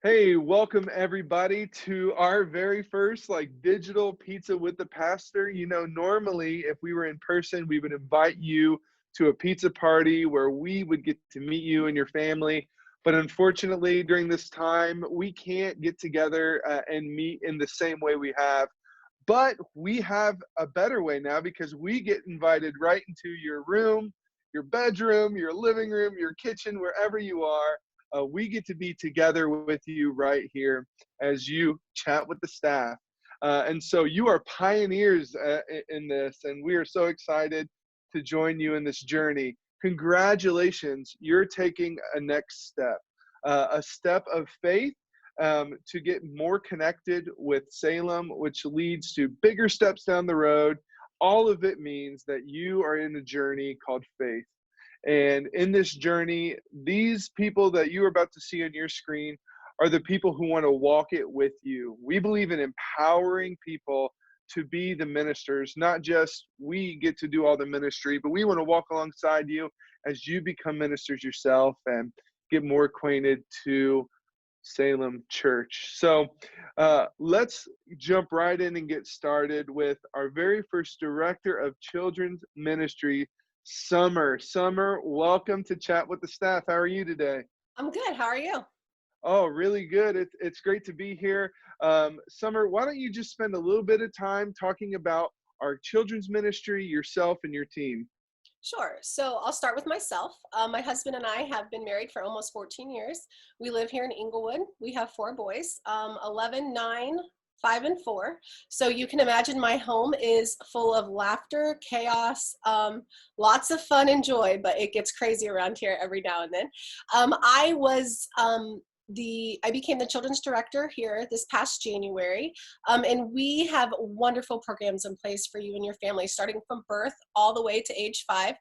Hey, welcome everybody to our very first digital pizza with the pastor. Normally if we were in person, we would invite you to a pizza party where we would get to meet you and your family. But unfortunately, during this time, we can't get together and meet in the same way we have. But we have a better way now because we get invited right into your room, your bedroom, your living room, your kitchen, wherever you are. We get to be together with you right here as you chat with the staff. And so you are pioneers in this, and we are so excited to join you in this journey. Congratulations, you're taking a next step, a step of faith to get more connected with Salem, which leads to bigger steps down the road. All of it means that you are in a journey called faith. And in this journey, these people that you are about to see on your screen are the people who want to walk it with you. We believe in empowering people to be the ministers, not just we get to do all the ministry, but we want to walk alongside you as you become ministers yourself and get more acquainted to Salem Church. So let's jump right in and get started with our very first director of children's ministry, Summer. Summer, welcome to Chat with the Staff. How are you today? I'm good. How are you? Oh, really good. It's great to be here. Summer, why don't you just spend a little bit of time talking about our children's ministry, yourself, and your team? Sure. So I'll start with myself. My husband and I have been married for almost 14 years. We live here in Inglewood. We have four boys, 11, 9, 5, and 4. So you can imagine my home is full of laughter, chaos, lots of fun and joy, but it gets crazy around here every now and then. I became the children's director here this past January, and we have wonderful programs in place for you and your family, starting from birth all the way to age 5.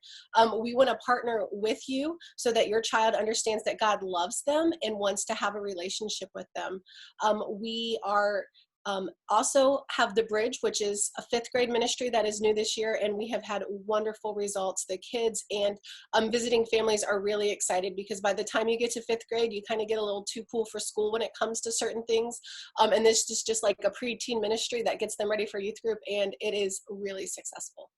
We want to partner with you so that your child understands that God loves them and wants to have a relationship with them. We are also have the Bridge, which is a 5th grade ministry that is new this year, and we have had wonderful results. The kids and visiting families are really excited because by the time you get to 5th grade, you kind of get a little too cool for school when it comes to certain things. And this is just like a preteen ministry that gets them ready for youth group, and it is really successful.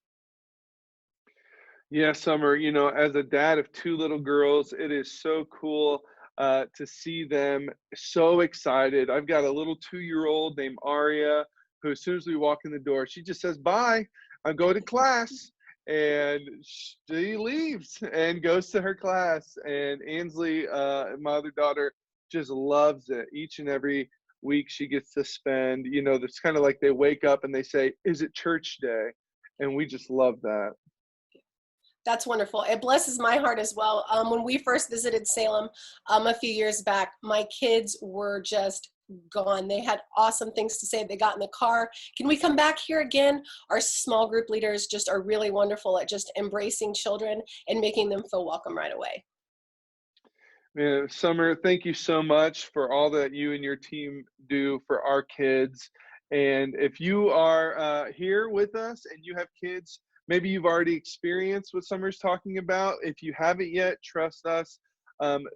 Yeah, Summer, as a dad of 2 little girls, it is so cool to see them so excited. I've got a little 2-year-old named Aria who, as soon as we walk in the door, she just says, "Bye, I'm going to class." And she leaves and goes to her class. And Ansley, my other daughter, just loves it. Each and every week she gets to spend, it's kind of like they wake up and they say, "Is it church day?" And we just love that. That's wonderful. It blesses my heart as well. When we first visited Salem a few years back, my kids were just gone. They had awesome things to say. They got in the car. Can we come back here again? Our small group leaders just are really wonderful at just embracing children and making them feel welcome right away. Man, Summer, thank you so much for all that you and your team do for our kids. And if you are here with us and you have kids, maybe you've already experienced what Summer's talking about. If you haven't yet, trust us.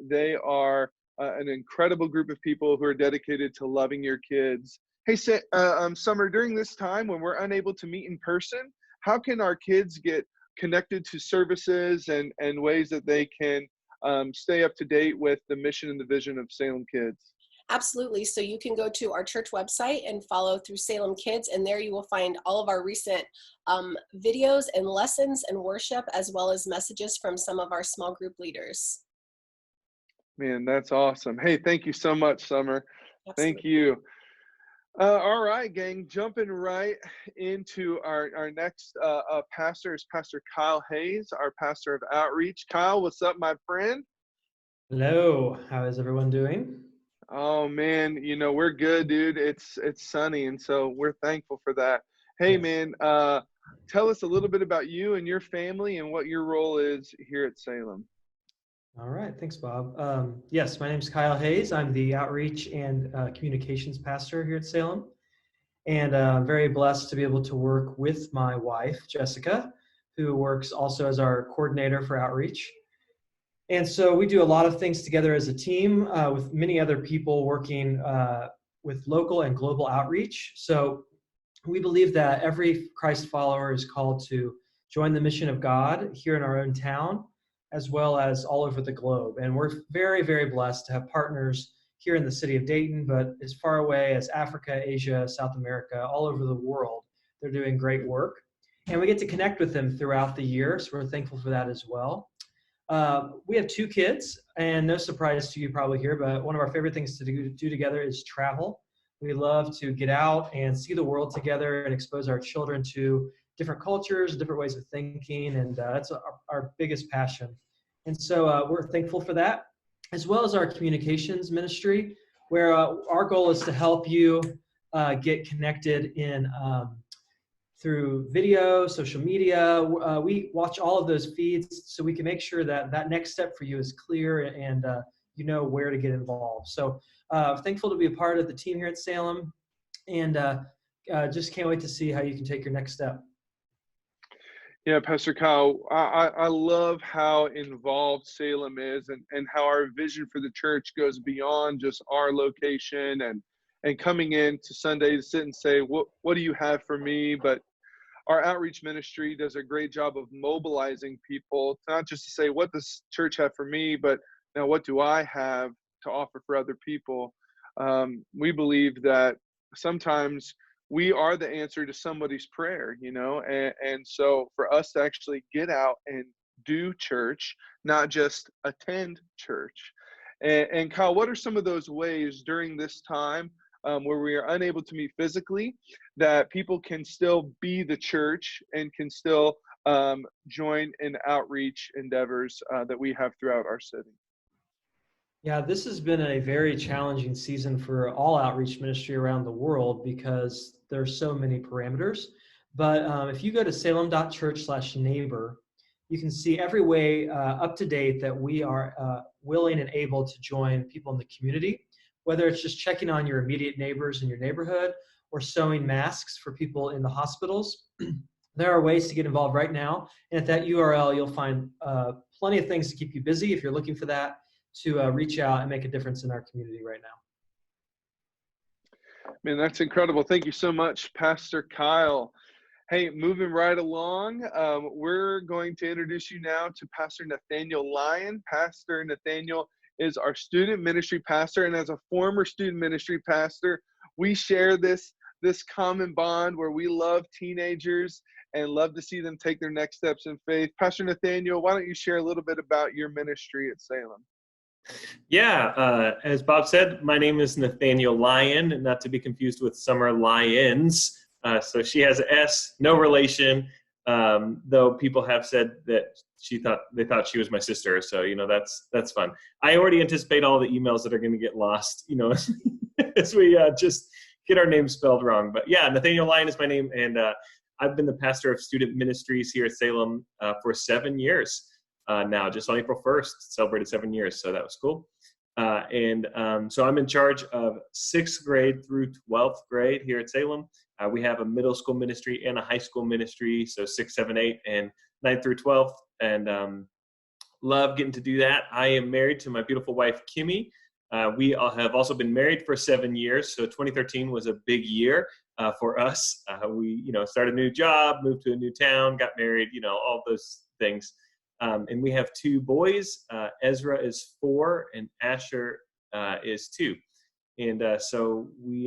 They are an incredible group of people who are dedicated to loving your kids. Hey, Summer, during this time when we're unable to meet in person, how can our kids get connected to services and ways that they can stay up to date with the mission and the vision of Salem Kids? Absolutely. So you can go to our church website and follow through Salem Kids, and there you will find all of our recent videos and lessons and worship, as well as messages from some of our small group leaders. Man, that's awesome. Hey, thank you so much, Summer. Thank Absolutely. you. All right, gang, jumping right into our next pastor is Pastor Kyle Hayes, our pastor of outreach. Kyle, what's up, my friend? Hello, how is everyone doing? Oh man, we're good, dude. It's sunny, and so we're thankful for that. Hey Yes. man, tell us a little bit about you and your family and what your role is here at Salem. All right, thanks, Bob. Yes, my name is Kyle Hayes. I'm the outreach and communications pastor here at Salem, and I'm very blessed to be able to work with my wife, Jessica, who works also as our coordinator for outreach. And so we do a lot of things together as a team with many other people working with local and global outreach. So we believe that every Christ follower is called to join the mission of God here in our own town, as well as all over the globe. And we're very, very blessed to have partners here in the city of Dayton, but as far away as Africa, Asia, South America, all over the world. They're doing great work. And we get to connect with them throughout the year, so we're thankful for that as well. We have 2 kids, and no surprise to you probably here, but one of our favorite things to do together is travel. We love to get out and see the world together and expose our children to different cultures, different ways of thinking, and that's our biggest passion. And so we're thankful for that, as well as our communications ministry, where our goal is to help you get connected in through video, social media. We watch all of those feeds so we can make sure that that next step for you is clear and you know where to get involved. So thankful to be a part of the team here at Salem, and just can't wait to see how you can take your next step. Yeah, Pastor Kyle, I love how involved Salem is, and how our vision for the church goes beyond just our location and coming in to Sunday to sit and say, what do you have for me? But our outreach ministry does a great job of mobilizing people, not just to say, what does church have for me, but now what do I have to offer for other people? We believe that sometimes we are the answer to somebody's prayer, you know, and so for us to actually get out and do church, not just attend church. And Kyle, what are some of those ways during this time where we are unable to meet physically, that people can still be the church and can still join in outreach endeavors that we have throughout our city? Yeah, this has been a very challenging season for all outreach ministry around the world because there's so many parameters. But if you go to salem.church/neighbor, you can see every way up to date that we are willing and able to join people in the community, whether it's just checking on your immediate neighbors in your neighborhood or sewing masks for people in the hospitals. There are ways to get involved right now. And at that URL, you'll find plenty of things to keep you busy if you're looking for that, to reach out and make a difference in our community right now. Man, that's incredible. Thank you so much, Pastor Kyle. Hey, moving right along, we're going to introduce you now to Pastor Nathaniel Lyon. Pastor Nathaniel is our student ministry pastor, and as a former student ministry pastor, we share this common bond where we love teenagers and love to see them take their next steps in faith. Pastor Nathaniel, why don't you share a little bit about your ministry at Salem? Yeah, as Bob said, my name is Nathaniel Lyon, not to be confused with Summer Lyons. So she has an S, no relation, though people have said that they thought she was my sister. So, you know, that's fun. I already anticipate all the emails that are going to get lost, you know, as we just get our name spelled wrong. But yeah, Nathaniel Lyon is my name, and I've been the pastor of student ministries here at Salem for 7 years. Now, just on April 1st, celebrated 7 years, so that was cool. So I'm in charge of 6th grade through 12th grade here at Salem. We have a middle school ministry and a high school ministry, so 6, 7, 8, and 9th through 12th, and love getting to do that. I am married to my beautiful wife, Kimmy. We have also been married for 7 years, so 2013 was a big year for us. We, started a new job, moved to a new town, got married, all those things. And we have 2 boys. Ezra is 4 and Asher is 2. And so we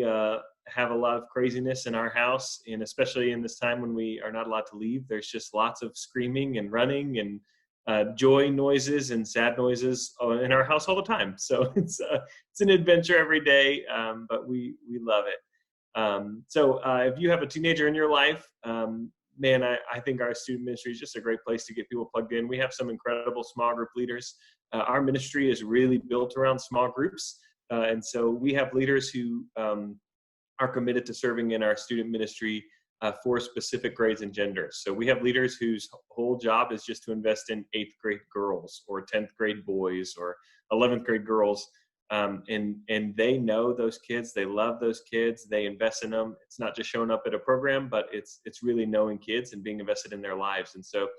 have a lot of craziness in our house, and especially in this time when we are not allowed to leave, there's just lots of screaming and running and joy noises and sad noises in our house all the time. So it's an adventure every day, but we love it. So if you have a teenager in your life, man, I think our student ministry is just a great place to get people plugged in. We have some incredible small group leaders. Our ministry is really built around small groups. And so we have leaders who are committed to serving in our student ministry for specific grades and genders. So we have leaders whose whole job is just to invest in 8th grade girls or 10th grade boys or 11th grade girls. And they know those kids, they love those kids, they invest in them. It's not just showing up at a program, but it's really knowing kids and being invested in their lives. And so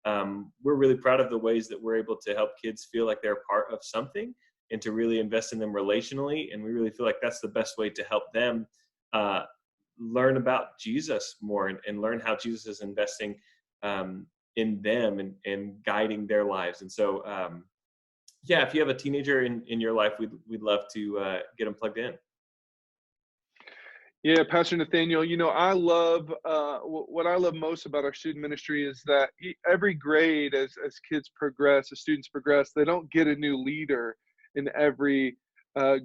we're really proud of the ways that we're able to help kids feel like they're a part of something and to really invest in them relationally. And we really feel like that's the best way to help them learn about Jesus more and learn how Jesus is investing in them and guiding their lives. And so, yeah, if you have a teenager in your life, we'd love to get them plugged in. Yeah, Pastor Nathaniel, I love what I love most about our student ministry is that every grade, as kids progress, as students progress, they don't get a new leader in every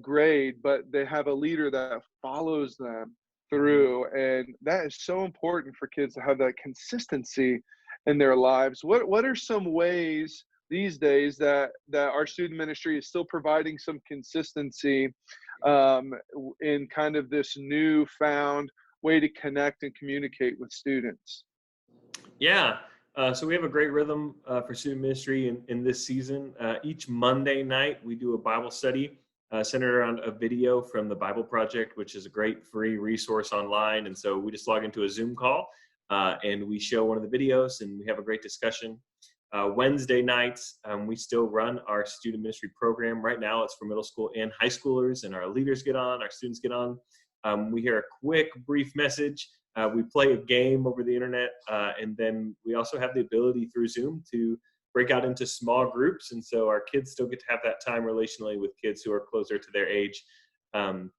grade, but they have a leader that follows them through, and that is so important for kids to have that consistency in their lives. What are some ways these days that our student ministry is still providing some consistency in kind of this newfound way to connect and communicate with students? Yeah. So we have a great rhythm for student ministry in this season. Each Monday night, we do a Bible study centered around a video from the Bible Project, which is a great free resource online. And so we just log into a Zoom call and we show one of the videos and we have a great discussion. Wednesday nights, we still run our student ministry program. Right now, it's for middle school and high schoolers, and our leaders get on, our students get on. We hear a quick, brief message. We play a game over the internet, and then we also have the ability through Zoom to break out into small groups. And so our kids still get to have that time relationally with kids who are closer to their age, and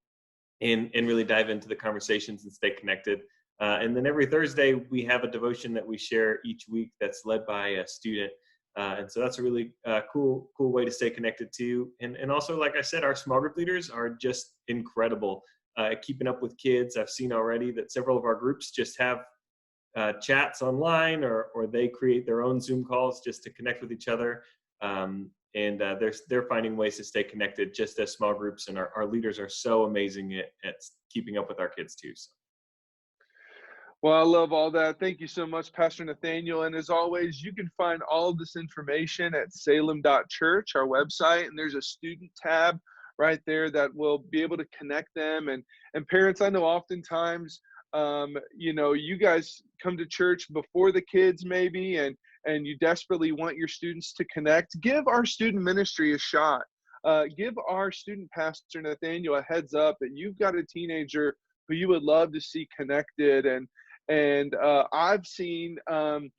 really dive into the conversations and stay connected. And then every Thursday, we have a devotion that we share each week that's led by a student. And so that's a really cool way to stay connected to. And also, like I said, our small group leaders are just incredible at keeping up with kids. I've seen already that several of our groups just have chats online or they create their own Zoom calls just to connect with each other. And they're finding ways to stay connected just as small groups. And our leaders are so amazing at keeping up with our kids too. So. Well, I love all that. Thank you so much, Pastor Nathaniel. And as always, you can find all of this information at salem.church, our website, and there's a student tab right there that will be able to connect them. And parents, I know oftentimes, you guys come to church before the kids maybe, and you desperately want your students to connect. Give our student ministry a shot. Give our student pastor, Nathaniel, a heads up that you've got a teenager who you would love to see connected. And I've seen, them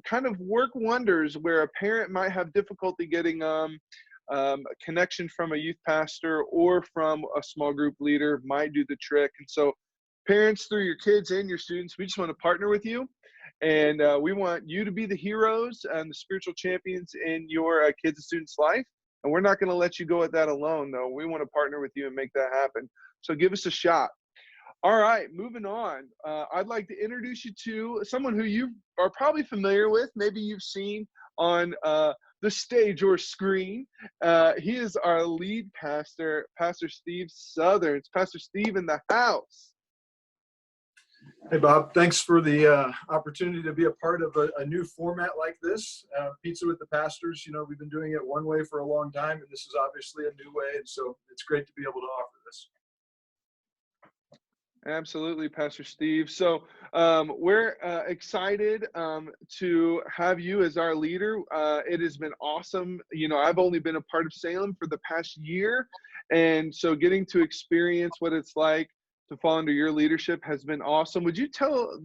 kind of work wonders where a parent might have difficulty getting a connection from a youth pastor or from a small group leader might do the trick. And so parents, through your kids and your students, we just want to partner with you. And we want you to be the heroes and the spiritual champions in your kids' and students' life. And we're not going to let you go at that alone, though. We want to partner with you and make that happen. So give us a shot. All right, moving on. I'd like to introduce you to someone who you are probably familiar with. Maybe you've seen on the stage or screen. He is our lead pastor, Pastor Steve Southern. It's Pastor Steve in the house. Hey, Bob. Thanks for the opportunity to be a part of a new format like this. Pizza with the Pastors, we've been doing it one way for a long time, and this is obviously a new way, and so it's great to be able to offer this. Absolutely, Pastor Steve. So we're excited to have you as our leader. It has been awesome. I've only been a part of Salem for the past year, and so getting to experience what it's like to fall under your leadership has been awesome. Would you tell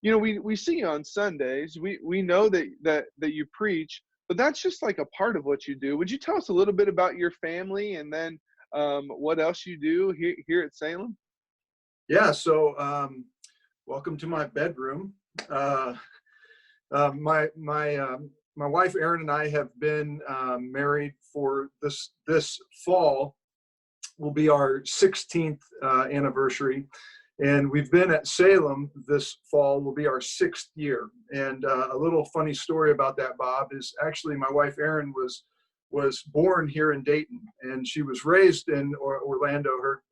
we see you on Sundays. We know that you preach, but that's just like a part of what you do. Would you tell us a little bit about your family and then what else you do here at Salem? Yeah, so welcome to my bedroom. My wife Erin and I have been married for this fall will be our 16th anniversary, and we've been at Salem this fall will be our 6th year. And a little funny story about that, Bob, is actually my wife Erin was born here in Dayton, and she was raised in Orlando.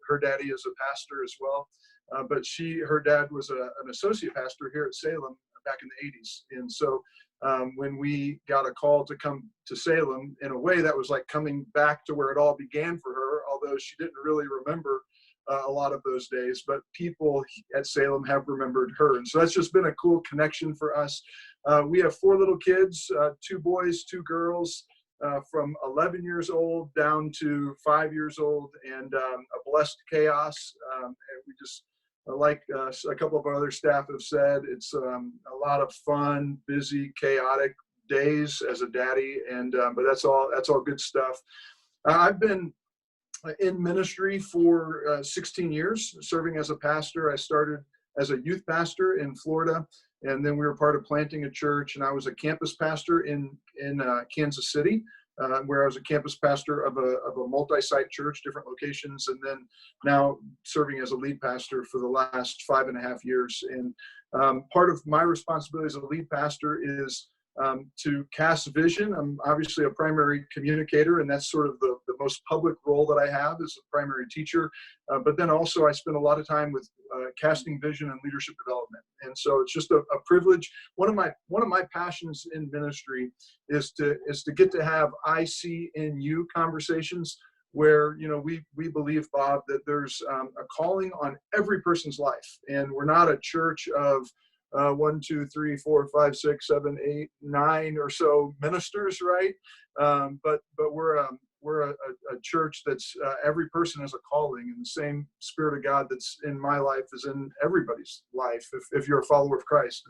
Her daddy is a pastor as well, but her dad was an associate pastor here at Salem back in the 80s. And so when we got a call to come to Salem, in a way that was like coming back to where it all began for her, although she didn't really remember a lot of those days, but people at Salem have remembered her. And so that's just been a cool connection for us. We have 4 little kids, 2 boys, 2 girls, from 11 years old down to 5 years old, and a blessed chaos. And we just, like a couple of our other staff have said, it's a lot of fun, busy, chaotic days as a daddy, and but that's all good stuff. I've been in ministry for 16 years, serving as a pastor. I started as a youth pastor in Florida, and then we were part of planting a church, and I was a campus pastor in Kansas City, where I was a campus pastor of a multi-site church, different locations, and then now serving as a lead pastor for the last 5.5 years. And part of my responsibility as a lead pastor is to cast vision. I'm obviously a primary communicator, and that's sort of the most public role that I have as a primary teacher. But then also I spend a lot of time with casting vision and leadership development. And so it's just a privilege. One of my passions in ministry is to get to have I see in you conversations where, you know, we believe, Bob, that there's a calling on every person's life, and we're not a church of 1, 2, 3, 4, 5, 6, 7, 8, 9 or so ministers, right? But we're a church that's every person has a calling, and the same Spirit of God that's in my life is in everybody's life if you're a follower of Christ.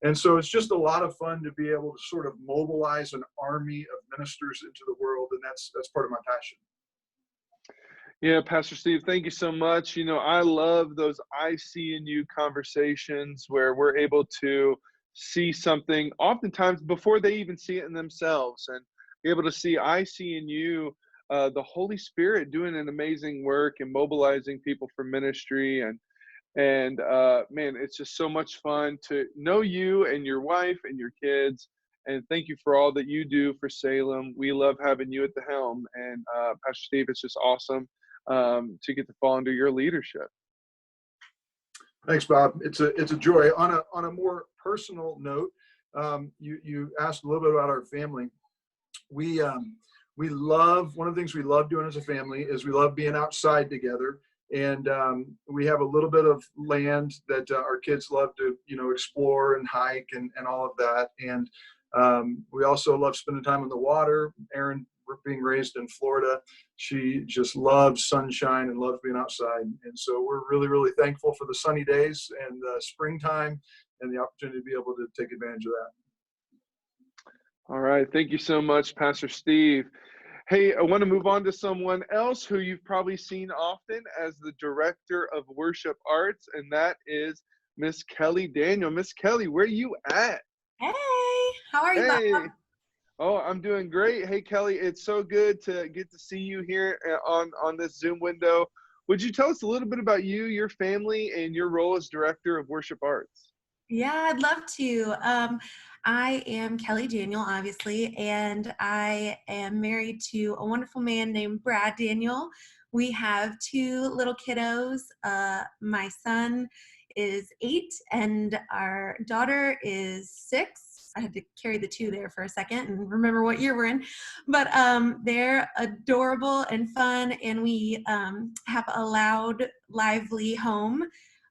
And so it's just a lot of fun to be able to sort of mobilize an army of ministers into the world, and that's part of my passion. Yeah, Pastor Steve, thank you so much. You know, I love those I see in you conversations where we're able to see something oftentimes before they even see it in themselves, and be able to see I see in you the Holy Spirit doing an amazing work and mobilizing people for ministry. And man, it's just so much fun to know you and your wife and your kids. And thank you for all that you do for Salem. We love having you at the helm. And Pastor Steve, it's just awesome to get to fall under your leadership. Thanks, Bob. It's a joy. On a more personal note, you asked a little bit about our family. We love, one of the things we love doing as a family is we love being outside together. And we have a little bit of land that our kids love to, you know, explore and hike and all of that. And we also love spending time on the water. Erin, being raised in Florida, she just loves sunshine and loves being outside. And so we're really, really thankful for the sunny days and the springtime and the opportunity to be able to take advantage of that. All right. Thank you so much, Pastor Steve. Hey, I want to move on to someone else who you've probably seen often as the Director of Worship Arts, and that is Miss Kelly Daniel. Miss Kelly, where are you at? Hey, how are you, Bob? Oh, I'm doing great. Hey, Kelly, it's so good to get to see you here on this Zoom window. Would you tell us a little bit about you, your family, and your role as Director of Worship Arts? Yeah, I'd love to. I am Kelly Daniel, obviously, and I am married to a wonderful man named Brad Daniel. We have 2 little kiddos. My son is 8 and our daughter is 6. I had to carry the 2 there for a second and remember what year we're in. But they're adorable and fun, and we have a loud, lively home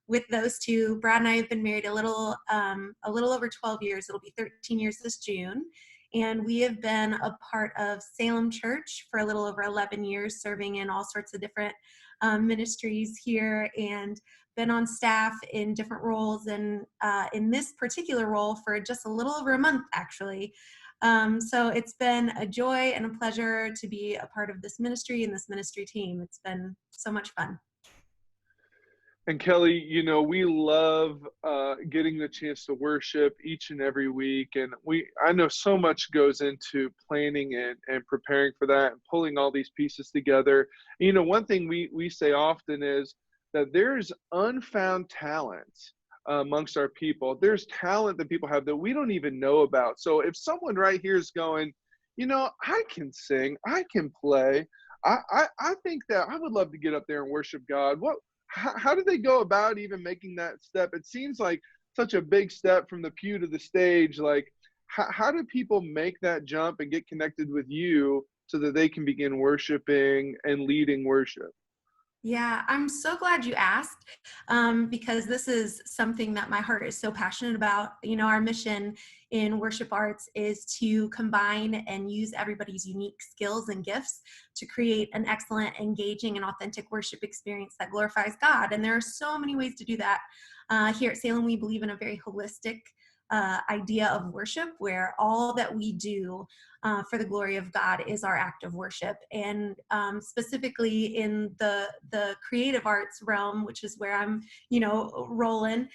with those 2. Brad and I have been married a little over 12 years. It'll be 13 years this June. And we have been a part of Salem Church for a little over 11 years, serving in all sorts of different ministries here, and been on staff in different roles, and in this particular role for just a little over a month, actually. So it's been a joy and a pleasure to be a part of this ministry and this ministry team. It's been so much fun. And Kelly, you know, we love getting the chance to worship each and every week. And I know so much goes into planning and preparing for that and pulling all these pieces together. And, you know, one thing we say often is that there's unfound talent amongst our people. There's talent that people have that we don't even know about. So if someone right here is going, you know, I can sing, I can play, I think that I would love to get up there and worship God. How do they go about even making that step? It seems like such a big step from the pew to the stage. Like, how do people make that jump and get connected with you so that they can begin worshiping and leading worship? Yeah, I'm so glad you asked, because this is something that my heart is so passionate about. You know, our mission in worship arts is to combine and use everybody's unique skills and gifts to create an excellent, engaging, and authentic worship experience that glorifies God. And there are so many ways to do that. Here at Salem, we believe in a very holistic idea of worship where all that we do for the glory of God is our act of worship. And specifically in the creative arts realm, which is where I'm, you know, rolling,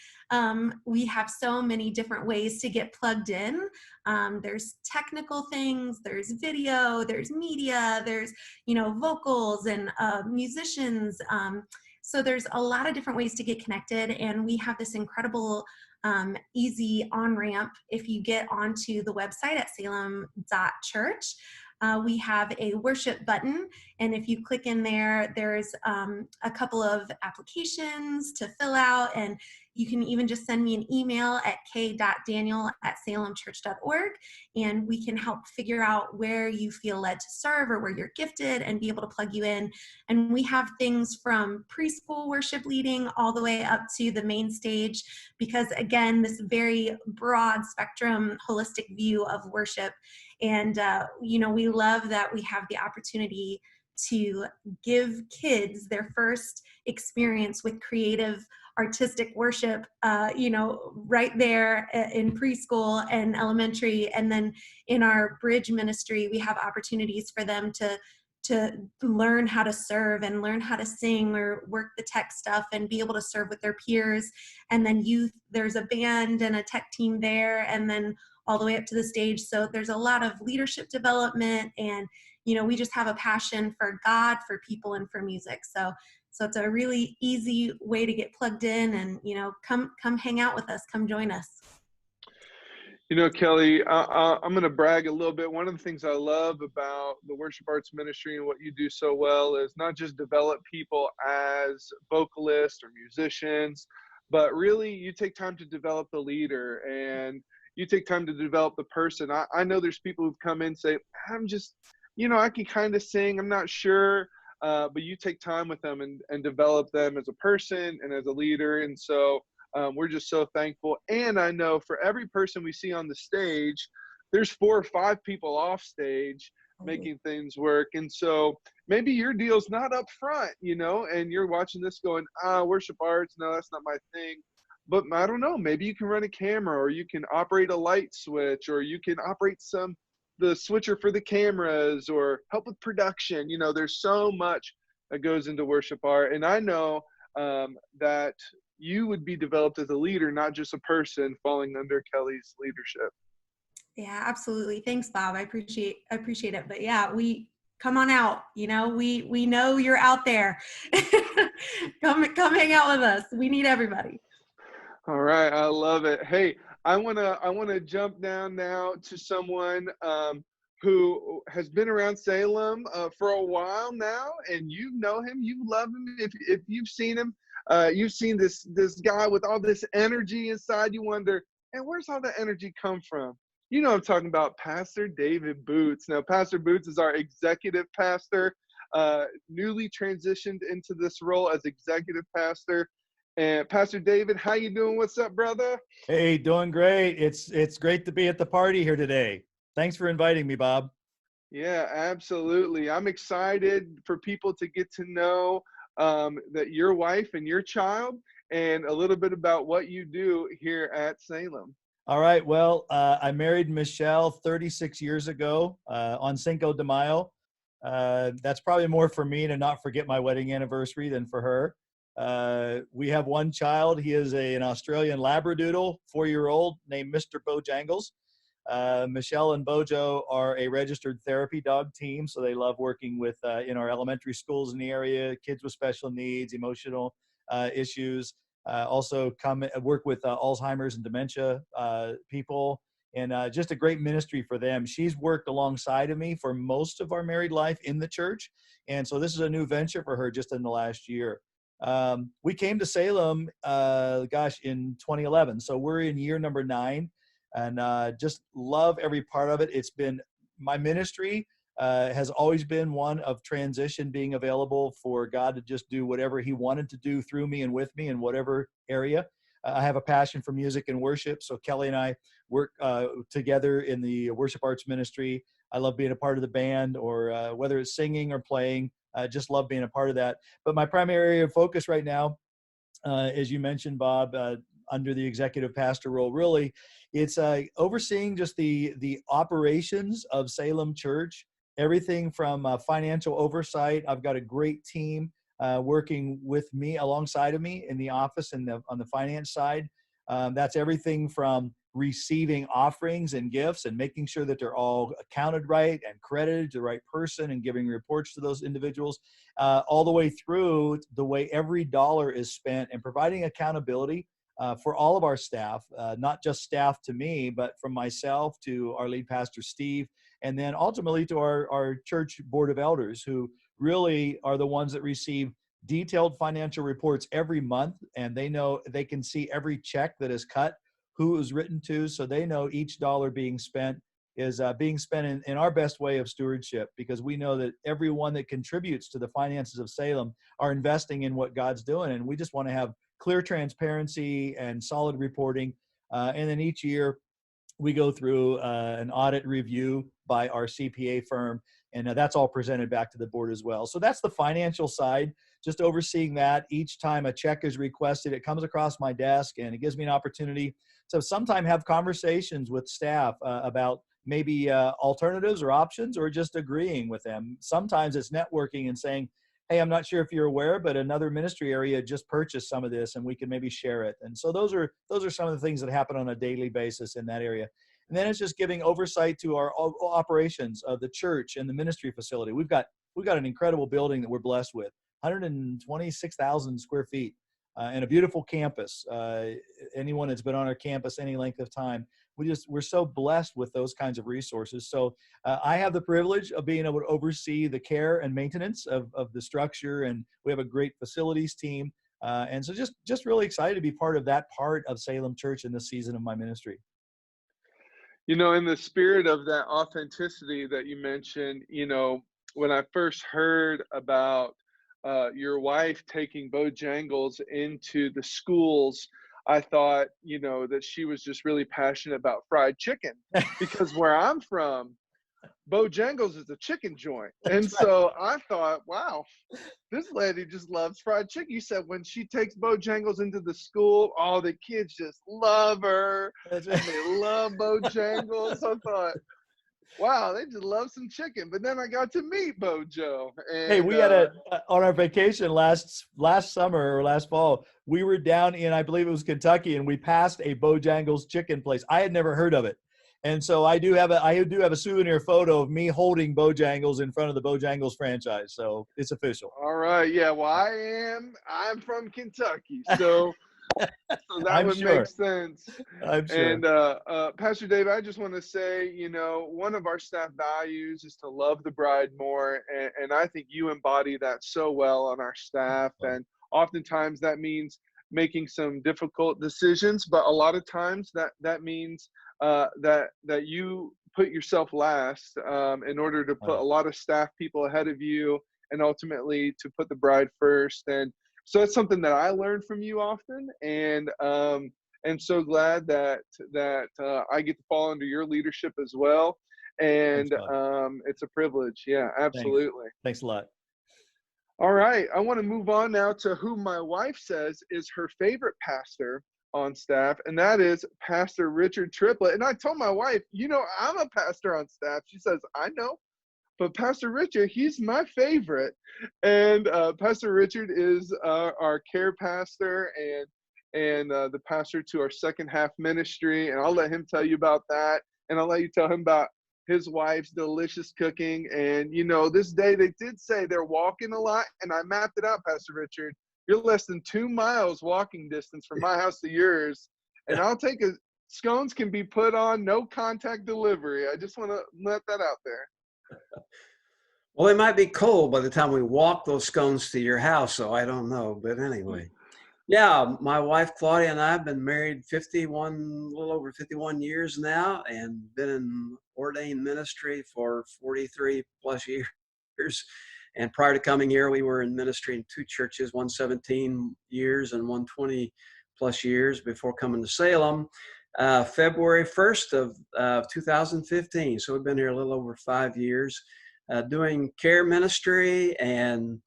we have so many different ways to get plugged in. There's technical things, there's video, there's media, there's, you know, vocals and musicians. So there's a lot of different ways to get connected, and we have this incredible easy on-ramp. If you get onto the website at salem.church, we have a worship button, and if you click in there, there's a couple of applications to fill out, and you can even just send me an email at k.daniel@salemchurch.org, and we can help figure out where you feel led to serve or where you're gifted and be able to plug you in. And we have things from preschool worship leading all the way up to the main stage, because again, this very broad spectrum, holistic view of worship. And, you know, we love that we have the opportunity to give kids their first experience with creative artistic worship, you know, right there in preschool and elementary. And then in our bridge ministry, we have opportunities for them to learn how to serve and learn how to sing or work the tech stuff and be able to serve with their peers. And then youth, there's a band and a tech team there, and then all the way up to the stage. So there's a lot of leadership development, and, you know, we just have a passion for God, for people, and for music. So it's a really easy way to get plugged in, and, you know, come hang out with us, come join us. You know, Kelly, I'm going to brag a little bit. One of the things I love about the worship arts ministry and what you do so well is not just develop people as vocalists or musicians, but really you take time to develop the leader, and you take time to develop the person. I know there's people who've come in and say, I'm just, you know, I can kind of sing, I'm not sure. But you take time with them and develop them as a person and as a leader. And so we're just so thankful. And I know for every person we see on the stage, there's 4 or 5 people off stage making things work. And so maybe your deal's not up front, you know, and you're watching this going, worship arts, no, that's not my thing. But I don't know, maybe you can run a camera, or you can operate a light switch, or you can operate the switcher for the cameras, or help with production. You know, there's so much that goes into worship art. And I know that you would be developed as a leader, not just a person falling under Kelly's leadership. Yeah, absolutely. Thanks, Bob. I appreciate it. But yeah, we come on out. You know, we know you're out there. come hang out with us. We need everybody. All right, I love it. Hey, I wanna jump down now to someone who has been around Salem for a while now, and you know him, you love him. If you've seen him, you've seen this guy with all this energy inside. You wonder, and where's all that energy come from? You know, I'm talking about Pastor David Boots. Now, Pastor Boots is our executive pastor, newly transitioned into this role as executive pastor. And Pastor David, how you doing? What's up, brother? Hey, doing great. It's great to be at the party here today. Thanks for inviting me, Bob. Yeah, absolutely. I'm excited for people to get to know that your wife and your child, and a little bit about what you do here at Salem. All right. Well, I married Michelle 36 years ago on Cinco de Mayo. That's probably more for me to not forget my wedding anniversary than for her. We have one child. He is an Australian Labradoodle, 4-year-old, named Mr. Bojangles. Michelle and Bojo are a registered therapy dog team, so they love working with in our elementary schools in the area, kids with special needs, emotional issues. Also come work with Alzheimer's and dementia people, and just a great ministry for them. She's worked alongside of me for most of our married life in the church, and so this is a new venture for her just in the last year. We came to Salem, in 2011. So we're in year number 9, and just love every part of it. It's been my ministry has always been one of transition, being available for God to just do whatever he wanted to do through me and with me in whatever area. I have a passion for music and worship. So Kelly and I work together in the worship arts ministry. I love being a part of the band, or whether it's singing or playing, I just love being a part of that. But my primary area of focus right now, as you mentioned, Bob, under the executive pastor role, really, it's overseeing just the operations of Salem Church, everything from financial oversight. I've got a great team working with me, alongside of me in the office and on the finance side. That's everything from receiving offerings and gifts and making sure that they're all accounted right and credited to the right person and giving reports to those individuals, all the way through the way every dollar is spent, and providing accountability for all of our staff, not just staff to me, but from myself to our lead pastor, Steve, and then ultimately to our church board of elders, who really are the ones that receive detailed financial reports every month, and they know they can see every check that is cut, who it was written to, so they know each dollar being spent is being spent in our best way of stewardship, because we know that everyone that contributes to the finances of Salem are investing in what God's doing, and we just want to have clear transparency and solid reporting. And then each year we go through an audit review by our CPA firm, and that's all presented back to the board as well. So that's the financial side, just overseeing that. Each time a check is requested, it comes across my desk, and it gives me an opportunity to sometime have conversations with staff about maybe alternatives or options, or just agreeing with them. Sometimes it's networking and saying, hey, I'm not sure if you're aware, but another ministry area just purchased some of this, and we can maybe share it. And so those are some of the things that happen on a daily basis in that area. And then it's just giving oversight to our operations of the church and the ministry facility. We've got an incredible building that we're blessed with, 126,000 square feet, and a beautiful campus. Anyone that's been on our campus any length of time, we're so blessed with those kinds of resources. So I have the privilege of being able to oversee the care and maintenance of the structure, and we have a great facilities team. And so just really excited to be part of that part of Salem Church in this season of my ministry. You know, in the spirit of that authenticity that you mentioned, you know, when I first heard about your wife taking Bojangles into the schools, I thought, you know, that she was just really passionate about fried chicken, because where I'm from, Bojangles is a chicken joint. And so I thought, wow, this lady just loves fried chicken. You said when she takes Bojangles into the school, all the kids just love her. That's And right. they love Bojangles. I thought, wow, they just love some chicken. But then I got to meet Bojo. And, Hey, we had on our vacation last summer or last fall, we were down in, I believe it was Kentucky, and we passed a Bojangles chicken place. I had never heard of it. And so I do have a souvenir photo of me holding Bojangles in front of the Bojangles franchise. So it's official. all right, yeah, well, I'm from Kentucky. So that I'm would sure. make sense. I'm sure. And Pastor Dave, I just want to say, you know, one of our staff values is to love the bride more, and I think you embody that so well on our staff. And oftentimes that means making some difficult decisions, but a lot of times that means that you put yourself last in order to put a lot of staff people ahead of you, and ultimately to put the bride first. And so it's something that I learned from you often, and so glad that I get to fall under your leadership as well. And it's a privilege. Yeah, absolutely. Thanks a lot. All right, I want to move on now to who my wife says is her favorite pastor on staff, and that is Pastor Richard Triplett. And I told my wife, you know, I'm a pastor on staff. She says, I know, but Pastor Richard, he's my favorite. And Pastor Richard is our care pastor and the pastor to our second half ministry. And I'll let him tell you about that. And I'll let you tell him about his wife's delicious cooking. And, you know, this day they did say they're walking a lot. And I mapped it out, Pastor Richard. You're less than 2 miles walking distance from my house to yours. And I'll take scones can be put on, no contact delivery. I just want to let that out there. Well, it might be cold by the time we walk those scones to your house, so I don't know. But anyway. Yeah, my wife Claudia and I have been married a little over 51 years now, and been in ordained ministry for 43 plus years. And prior to coming here, we were in ministry in two churches, one 17 years and one 20 plus years before coming to Salem. February 1st of 2015. So we've been here a little over 5 years, doing care ministry and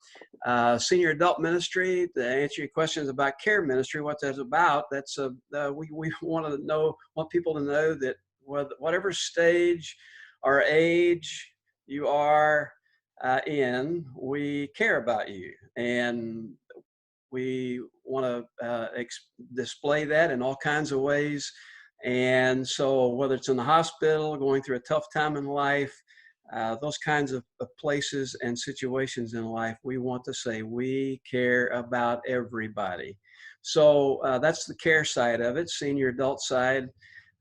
senior adult ministry. To answer your questions about care ministry, what that's about, we want people to know that whatever stage or age you are in, we care about you, and we want to display that in all kinds of ways. And so whether it's in the hospital, going through a tough time in life, those kinds of places and situations in life, we want to say we care about everybody. So that's the care side of it. Senior adult side,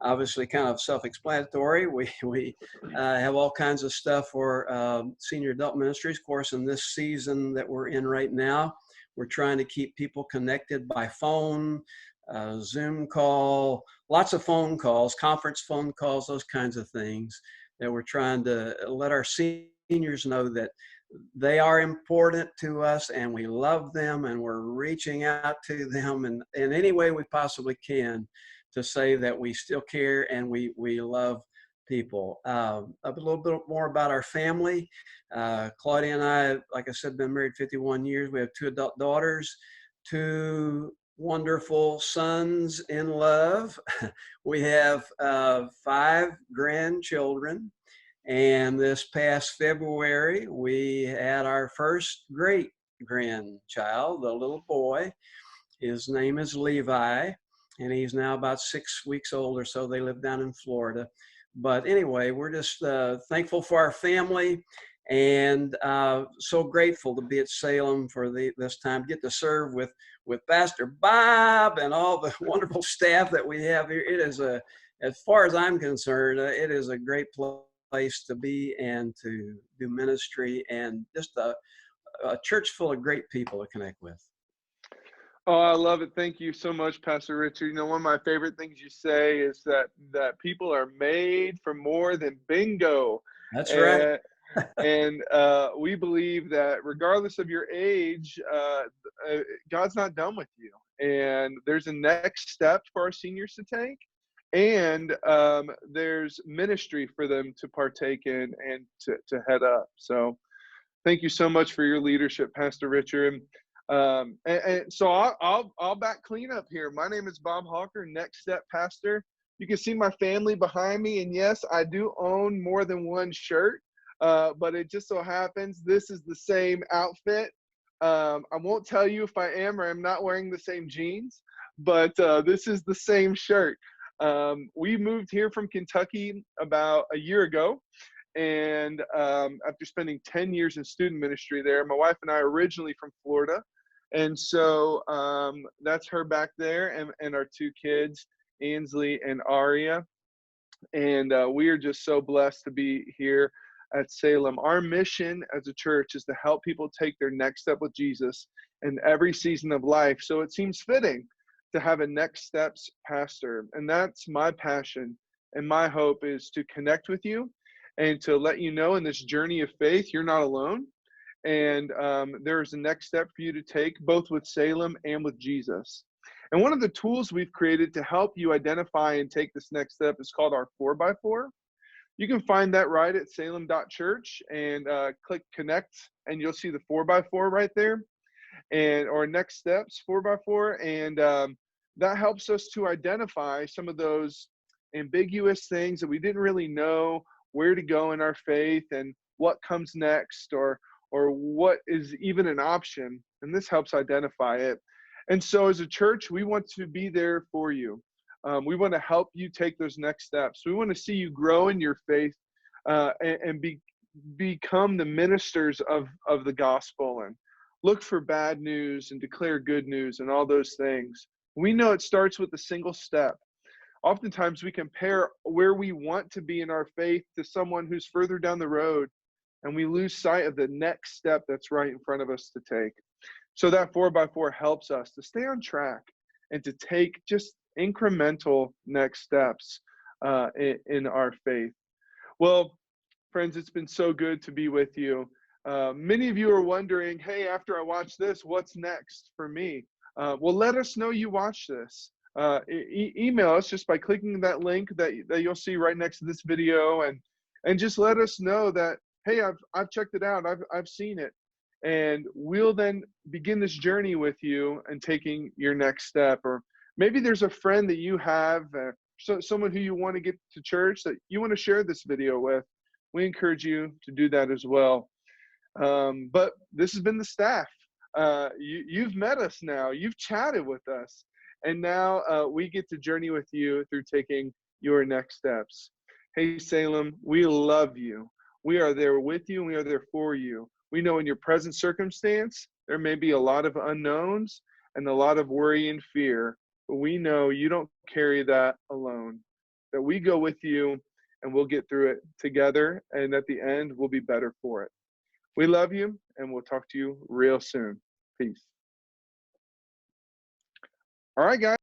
obviously kind of self-explanatory. We have all kinds of stuff for senior adult ministries. Of course, in this season that we're in right now, we're trying to keep people connected by phone, Zoom call, lots of phone calls, conference phone calls, those kinds of things, that we're trying to let our seniors know that they are important to us and we love them, and we're reaching out to them in any way we possibly can to say that we still care and we love people. A little bit more about our family. Claudia and I, like I said, been married 51 years. We have 2 adult daughters, 2 wonderful sons in love. We have 5 grandchildren. And this past February, we had our first great grandchild, a little boy. His name is Levi, and he's now about 6 weeks old or so. They live down in Florida. But anyway, we're just thankful for our family, and so grateful to be at Salem for this time, get to serve with Pastor Bob and all the wonderful staff that we have here. It is as far as I'm concerned, it is a great place to be and to do ministry, and just a church full of great people to connect with. Oh, I love it. Thank you so much, Pastor Richard. You know, one of my favorite things you say is that people are made for more than bingo. That's right. And we believe that regardless of your age, God's not done with you. And there's a next step for our seniors to take. And there's ministry for them to partake in and to head up. So thank you so much for your leadership, Pastor Richard. And so I'll back clean up here. My name is Bob Hawker, Next Step Pastor. You can see my family behind me, and yes, I do own more than one shirt, but it just so happens this is the same outfit. I won't tell you if I am or am not wearing the same jeans, but this is the same shirt. We moved here from Kentucky about a year ago. And after spending 10 years in student ministry there, my wife and I are originally from Florida. And so that's her back there, and our 2 kids, Ansley and Aria. And we are just so blessed to be here at Salem. Our mission as a church is to help people take their next step with Jesus in every season of life. So it seems fitting to have a Next Steps pastor. And that's my passion. And my hope is to connect with you and to let you know in this journey of faith, you're not alone. And there's a next step for you to take, both with Salem and with Jesus. And one of the tools we've created to help you identify and take this next step is called our 4x4. You can find that right at salem.church and click connect, and you'll see the 4x4 right there, and or next steps 4x4. And that helps us to identify some of those ambiguous things that we didn't really know where to go in our faith and what comes next, or what is even an option. And this helps identify it. And so as a church, we want to be there for you. We want to help you take those next steps. We want to see you grow in your faith and become the ministers of the gospel, and look for bad news and declare good news and all those things. We know it starts with a single step. Oftentimes we compare where we want to be in our faith to someone who's further down the road, and we lose sight of the next step that's right in front of us to take. So that 4x4 helps us to stay on track and to take just incremental next steps in our faith. Well, friends, it's been so good to be with you. Many of you are wondering, hey, after I watch this, what's next for me? Well, let us know you watch this. Email us just by clicking that link that you'll see right next to this video, and just let us know that, hey, I've checked it out, I've seen it, and we'll then begin this journey with you and taking your next step. Or maybe there's a friend that you have, someone who you want to get to church that you want to share this video with. We encourage you to do that as well. But this has been the staff. You've met us now. You've chatted with us. And now we get to journey with you through taking your next steps. Hey, Salem, we love you. We are there with you, and we are there for you. We know in your present circumstance, there may be a lot of unknowns and a lot of worry and fear, but we know you don't carry that alone, that we go with you and we'll get through it together, and at the end, we'll be better for it. We love you, and we'll talk to you real soon. Peace. All right, guys.